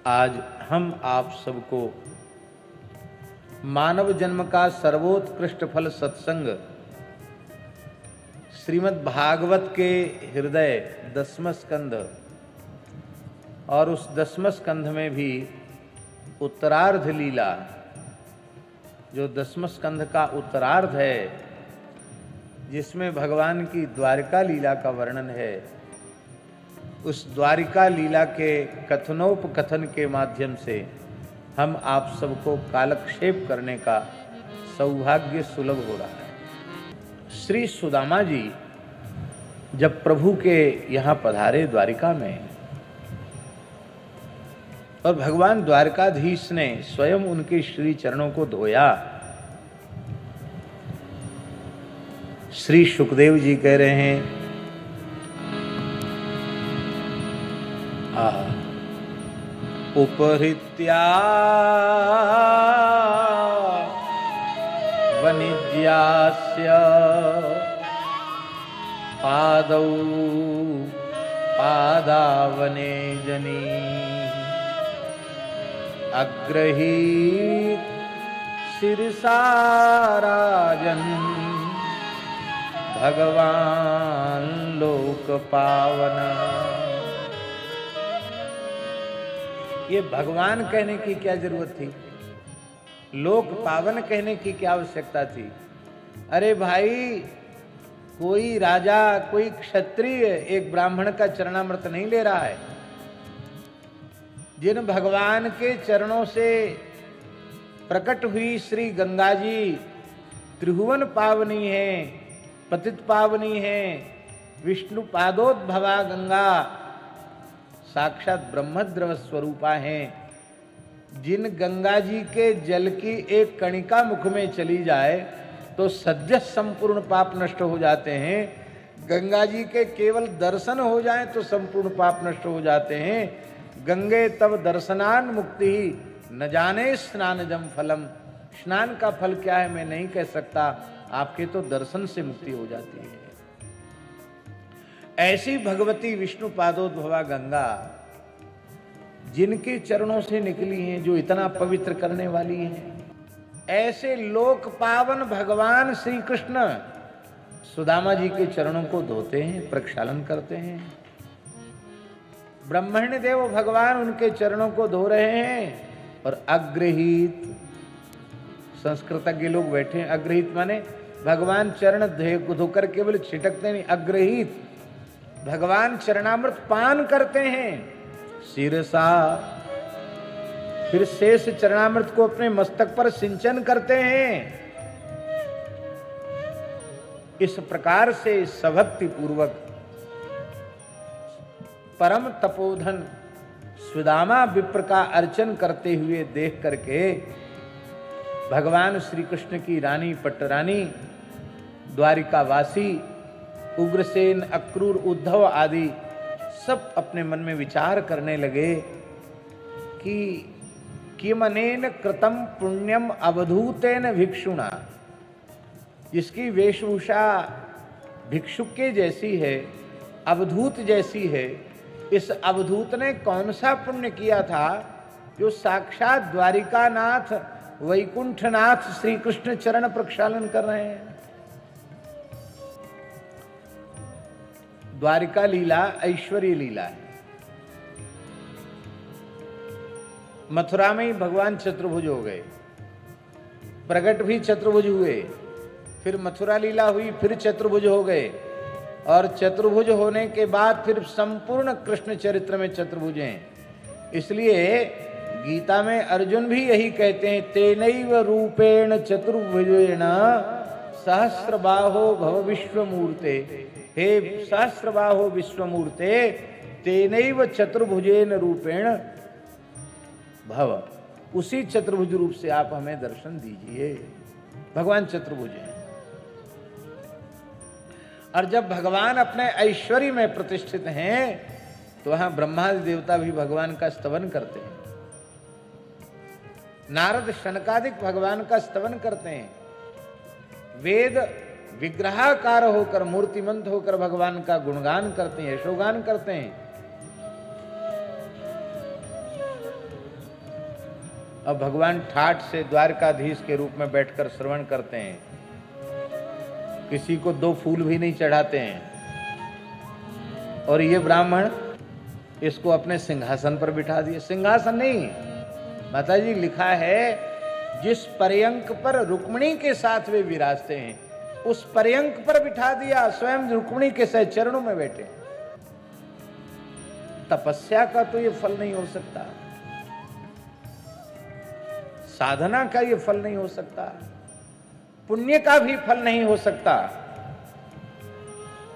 आज हम आप सबको मानव जन्म का सर्वोत्कृष्ट फल सत्संग श्रीमद् भागवत के हृदय 10वां स्कंध और उस 10वें स्कंध में भी उत्तरार्ध लीला, जो 10वें स्कंध का उत्तरार्ध है, जिसमें भगवान की द्वारिका लीला का वर्णन है, उस द्वारिका लीला के कथनोपकथन के माध्यम से हम आप सबको कालक्षेप करने का सौभाग्य सुलभ हो रहा है। श्री सुदामा जी जब प्रभु के यहाँ पधारे द्वारिका में, और भगवान द्वारकाधीश ने स्वयं उनके श्री चरणों को धोया, श्री सुखदेव जी कह रहे हैं, उपहृत्या वनिज्यास्य पादौ पादावने जनी अग्रहीत शिरसा राजन भगवान लोक पावना। ये भगवान कहने की क्या जरूरत थी, लोक पावन कहने की क्या आवश्यकता थी? अरे भाई, कोई राजा, कोई क्षत्रिय एक ब्राह्मण का चरणामृत नहीं ले रहा है। जिन भगवान के चरणों से प्रकट हुई श्री गंगा जी त्रिभुवन पावनी है, पतित पावनी है, विष्णु पादोद्भवा गंगा साक्षात ब्रह्मद्रव स्वरूपा हैं। जिन गंगा जी के जल की एक कणिका मुख में चली जाए तो सद्य संपूर्ण पाप नष्ट हो जाते हैं। गंगा जी के केवल दर्शन हो जाए तो संपूर्ण पाप नष्ट हो जाते हैं। गंगे तब दर्शनान मुक्ति ही न जाने स्नान जम फलम। स्नान का फल क्या है मैं नहीं कह सकता, आपके तो दर्शन से मुक्ति हो जाती है। ऐसी भगवती विष्णु पादोद्भवा गंगा जिनके चरणों से निकली हैं, जो इतना पवित्र करने वाली हैं, ऐसे लोक पावन भगवान श्री कृष्ण सुदामा जी के चरणों को धोते हैं, प्रक्षालन करते हैं। ब्रह्मण्य देव भगवान उनके चरणों को धो रहे हैं। और अग्रहीत, संस्कृतज्ञ लोग बैठे हैं, अग्रहीत माने भगवान चरण धोकर केवल छिटकते नहीं, अग्रहीत भगवान चरणामृत पान करते हैं। शिरसा, फिर शेष चरणामृत को अपने मस्तक पर सिंचन करते हैं। इस प्रकार से सभक्ति पूर्वक परम तपोधन सुदामा विप्र का अर्चन करते हुए देख करके भगवान श्री कृष्ण की रानी पट्टरानी, द्वारिकावासी उग्रसेन, अक्रूर, उद्धव आदि सब अपने मन में विचार करने लगे कि किमनेन कृतम पुण्यम अवधूतेन भिक्षुणा। जिसकी वेशभूषा भिक्षुक के जैसी है, अवधूत जैसी है, इस अवधूत ने कौन सा पुण्य किया था जो साक्षात द्वारिकानाथ वैकुंठनाथ श्री कृष्ण चरण प्रक्षालन कर रहे हैं। द्वारिका लीला ऐश्वर्य लीला है। मथुरा में ही भगवान चतुर्भुज हो गए, प्रकट भी चतुर्भुज हुए, फिर मथुरा लीला हुई, फिर चतुर्भुज हो गए, और चतुर्भुज होने के बाद फिर संपूर्ण कृष्ण चरित्र में चतुर्भुज हैं। इसलिए गीता में अर्जुन भी यही कहते हैं, तेनैव रूपेण चतुर्भुजेन सहस्रबाहो भव विश्वमूर्ते। हे सहस्रबाहो विश्वमूर्ते, तेनैव चतुर्भुजेन रूपेण भव। उसी चतुर्भुज रूप से आप हमें दर्शन दीजिए। भगवान चतुर्भुज हैं। और जब भगवान अपने ऐश्वर्य में प्रतिष्ठित हैं तो वहां ब्रह्मादि देवता भी भगवान का स्तवन करते हैं। नारद शनकादिक भगवान का स्तवन करते हैं। वेद विग्रहाकार होकर, मूर्तिमंत होकर भगवान का गुणगान करते हैं, यशोगान करते हैं। और भगवान ठाठ से द्वारकाधीश के रूप में बैठकर श्रवण करते हैं, किसी को 2 फूल भी नहीं चढ़ाते हैं। और ये ब्राह्मण इसको अपने सिंहासन पर बिठा दिए। सिंहासन नहीं माता जी, लिखा है जिस पर्यंक पर रुक्मिणी के साथ वे विराजते हैं, उस पर्यंक पर बिठा दिया, स्वयं रुक्मिणी के साथ चरणों में बैठे। तपस्या का तो ये फल नहीं हो सकता, साधना का ये फल नहीं हो सकता, पुण्य का भी फल नहीं हो सकता।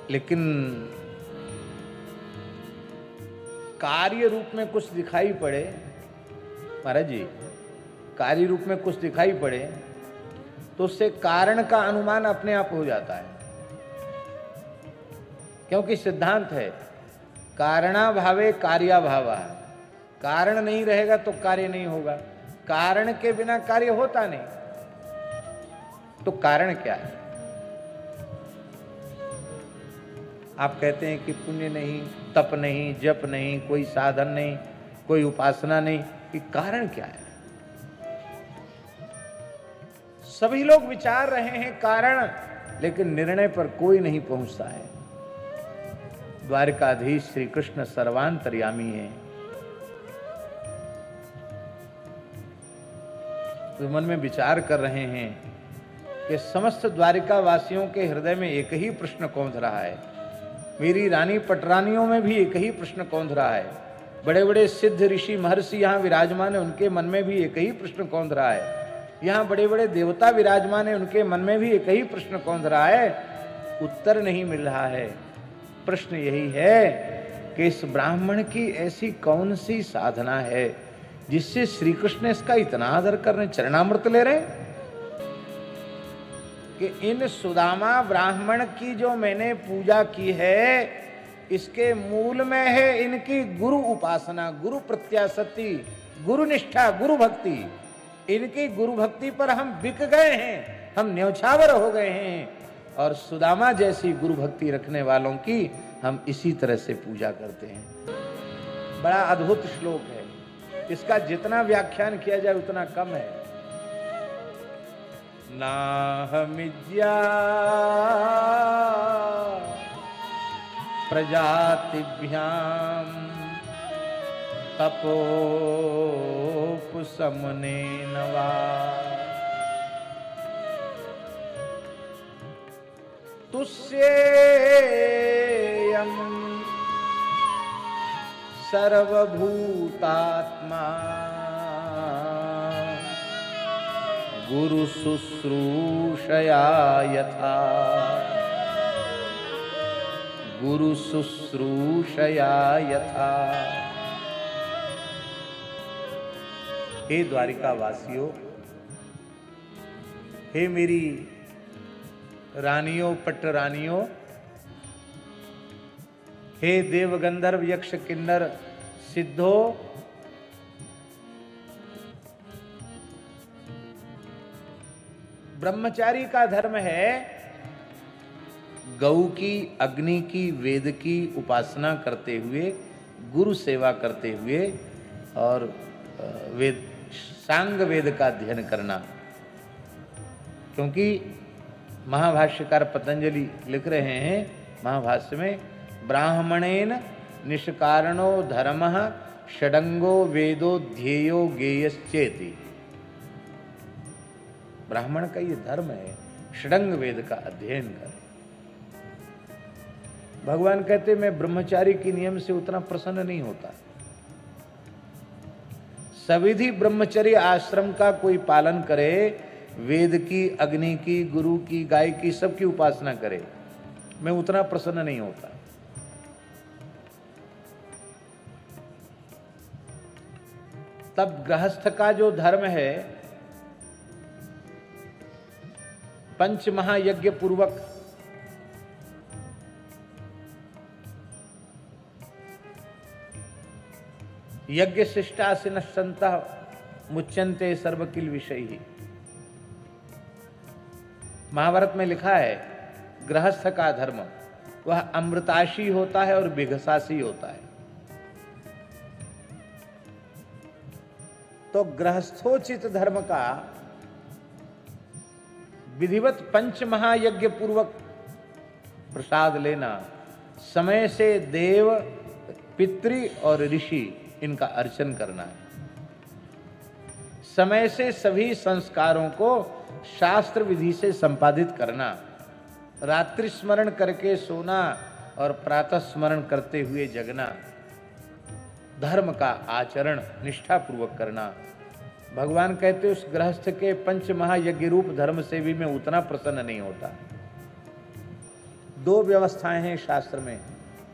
लेकिन कार्य रूप में कुछ दिखाई पड़े महाराज जी, कार्य रूप में कुछ दिखाई पड़े तो उससे कारण का अनुमान अपने आप हो जाता है। क्योंकि सिद्धांत है कारणाभावे कार्याभावा, कारण नहीं रहेगा तो कार्य नहीं होगा, कारण के बिना कार्य होता नहीं। तो कारण क्या है? आप कहते हैं कि पुण्य नहीं, तप नहीं, जप नहीं, कोई साधन नहीं, कोई उपासना नहीं, कि कारण क्या है? सभी लोग विचार रहे हैं कारण, लेकिन निर्णय पर कोई नहीं पहुंचता है। द्वारकाधीश श्री कृष्ण सर्वांतर्यामी है। तो मन में विचार कर रहे हैं कि समस्त द्वारिका वासियों के हृदय में एक ही प्रश्न कौंध रहा है, मेरी रानी पटरानियों में भी एक ही प्रश्न कौंध रहा है, बड़े बड़े सिद्ध ऋषि महर्षि यहाँ विराजमान है, उनके मन में भी एक ही प्रश्न कौंध रहा है, यहाँ बड़े बड़े देवता विराजमान है, उनके मन में भी एक ही प्रश्न कौंध रहा है, उत्तर नहीं मिल रहा है। प्रश्न यही है कि इस ब्राह्मण की ऐसी कौन सी साधना है जिससे श्री कृष्ण इसका इतना आदर कर रहे, चरणामृत ले रहे, कि इन सुदामा ब्राह्मण की जो मैंने पूजा की है इसके मूल में है इनकी गुरु उपासना, गुरु प्रत्याशक्ति, गुरु निष्ठा, गुरु भक्ति। इनकी गुरु भक्ति पर हम बिक गए हैं, हम न्यौछावर हो गए हैं, और सुदामा जैसी गुरु भक्ति रखने वालों की हम इसी तरह से पूजा करते हैं। बड़ा अद्भुत श्लोक है, इसका जितना व्याख्यान किया जाए उतना कम है। नाहमिज्या प्रजातिभ्याम तपोपशमनेन वा तुष्येयं सर्वभूतात्मा गुरु शुश्रूषया यथा, गुरु शुश्रूषया यथा। हे द्वारिका वासियों, हे मेरी रानियों, पट्टरानियों, हे देव गंधर्व यक्ष किन्नर सिद्धो, ब्रह्मचारी का धर्म है गौ की, अग्नि की, वेद की उपासना करते हुए, गुरु सेवा करते हुए और वेद, सांग वेद का अध्ययन करना। क्योंकि महाभाष्यकार पतंजलि लिख रहे हैं महाभाष्य में, ब्राह्मणेन निष्कारणो धर्मः षडंगो वेदो ध्येयो गेयश्चेति। ब्राह्मण का ये धर्म है, षडंग वेद का अध्ययन करे। भगवान कहते मैं ब्रह्मचारी के नियम से उतना प्रसन्न नहीं होता। सविधि ब्रह्मचर्य आश्रम का कोई पालन करे, वेद की, अग्नि की, गुरु की, गाय की, सबकी उपासना करे, मैं उतना प्रसन्न नहीं होता। तब गृहस्थ का जो धर्म है, पंच महायज्ञ पूर्वक यज्ञ शिष्टासिन संतः मुच्यन्ते सर्वकिल विषयी। महाभारत में लिखा है गृहस्थ का धर्म वह अमृताशी होता है और भिघसासी होता है। तो गृहस्थोचित धर्म का विधिवत पंच महायज्ञ पूर्वक प्रसाद लेना, समय से देव, पितृ और ऋषि इनका अर्चन करना है, समय से सभी संस्कारों को शास्त्र विधि से संपादित करना, रात्रि स्मरण करके सोना और प्रातः स्मरण करते हुए जगना, धर्म का आचरण निष्ठा पूर्वक करना। भगवान कहते उस गृहस्थ के पंच महायज्ञ रूप धर्म से भी मैं उतना प्रसन्न नहीं होता। दो व्यवस्थाएं हैं शास्त्र में,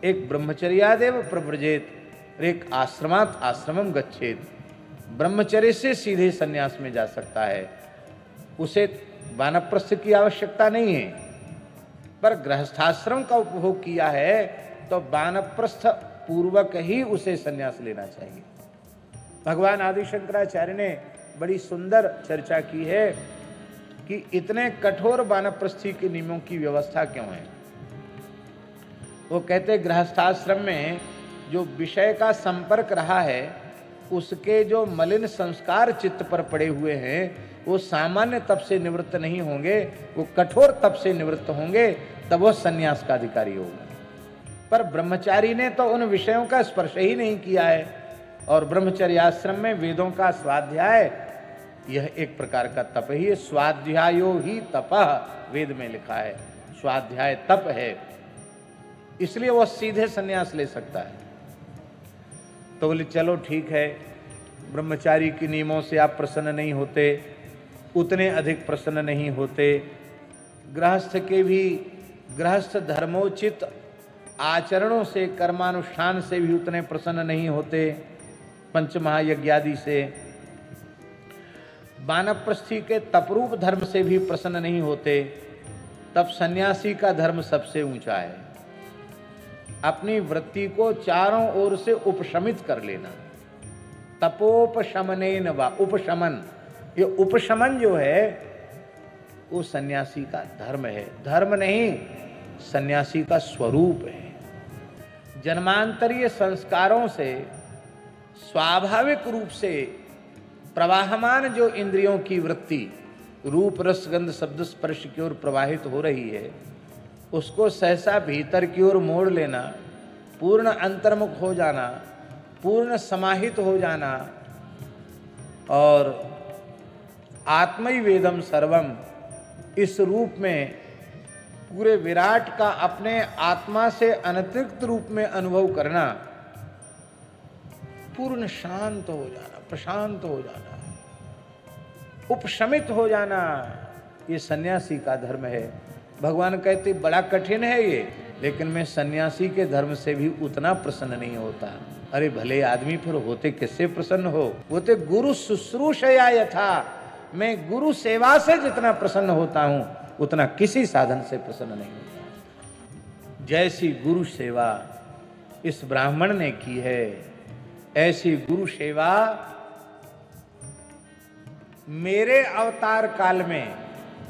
एक ब्रह्मचर्यादेव प्रव्रजेत, एक आश्रमात आश्रमम गच्छेत। ब्रह्मचर्य से सीधे संन्यास में जा सकता है, उसे वानप्रस्थ की आवश्यकता नहीं है, पर गृहस्थाश्रम का उपभोग किया है तो वानप्रस्थ पूर्वक ही उसे संन्यास लेना चाहिए। भगवान आदि शंकराचार्य ने बड़ी सुंदर चर्चा की है कि इतने कठोर वानप्रस्थी के नियमों की व्यवस्था क्यों है। वो कहते गृहस्थाश्रम में जो विषय का संपर्क रहा है, उसके जो मलिन संस्कार चित्त पर पड़े हुए हैं, वो सामान्य तप से निवृत्त नहीं होंगे, वो कठोर तप से निवृत्त होंगे, तब वो संन्यास का अधिकारी होगा। पर ब्रह्मचारी ने तो उन विषयों का स्पर्श ही नहीं किया है, और ब्रह्मचर्याश्रम में वेदों का स्वाध्याय, यह एक प्रकार का तप ही है। स्वाध्यायो ही तपः, वेद में लिखा है, स्वाध्याय तप है, इसलिए वह सीधे संन्यास ले सकता है। तो बोले चलो ठीक है, ब्रह्मचारी के नियमों से आप प्रसन्न नहीं होते, उतने अधिक प्रसन्न नहीं होते, गृहस्थ के भी गृहस्थ धर्मोचित आचरणों से, कर्मानुष्ठान से भी उतने प्रसन्न नहीं होते, पंच महायज्ञादि से, वानप्रस्थी के तपरूप धर्म से भी प्रसन्न नहीं होते, तब सन्यासी का धर्म सबसे ऊंचा है। अपनी वृत्ति को चारों ओर से उपशमित कर लेना, तपोपशमनेन वा, उपशमन, ये उपशमन जो है वो सन्यासी का धर्म है, धर्म नहीं सन्यासी का स्वरूप है। जन्मांतरीय संस्कारों से स्वाभाविक रूप से प्रवाहमान जो इंद्रियों की वृत्ति रूप रस गंध शब्द स्पर्श की ओर प्रवाहित हो रही है, उसको सहसा भीतर की ओर मोड़ लेना, पूर्ण अंतर्मुख हो जाना, पूर्ण समाहित हो जाना, और आत्मै वेदम सर्वम, इस रूप में पूरे विराट का अपने आत्मा से अनतिरिक्त रूप में अनुभव करना, पूर्ण शांत हो जाना, प्रशांत हो जाना, उपशमित हो जाना, ये सन्यासी का धर्म है। भगवान कहते बड़ा कठिन है ये, लेकिन मैं सन्यासी के धर्म से भी उतना प्रसन्न नहीं होता। अरे भले आदमी फिर होते किससे प्रसन्न हो, होते गुरु शुश्रूषया यथा, मैं गुरु सेवा से जितना प्रसन्न होता हूं उतना किसी साधन से प्रसन्न नहीं होता। जैसी गुरु सेवा इस ब्राह्मण ने की है, ऐसी गुरु सेवा मेरे अवतार काल में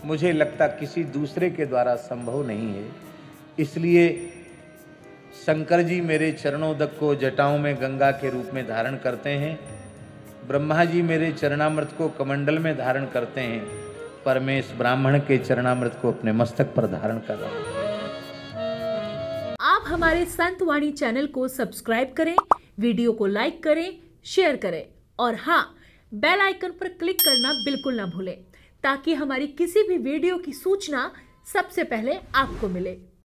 मुझे लगता किसी दूसरे के द्वारा संभव नहीं है। इसलिए शंकर जी मेरे चरणोदक को जटाओं में गंगा के रूप में धारण करते हैं, ब्रह्मा जी मेरे चरणामृत को कमंडल में धारण करते हैं, पर मैं इस ब्राह्मण के चरणामृत को अपने मस्तक पर धारण कर रहा हूं। आप हमारे संत वाणी चैनल को सब्सक्राइब करें, वीडियो को लाइक करें, शेयर करें, और हाँ, बेल आइकन पर क्लिक करना बिल्कुल ना भूलें, ताकि हमारी किसी भी वीडियो की सूचना सबसे पहले आपको मिले।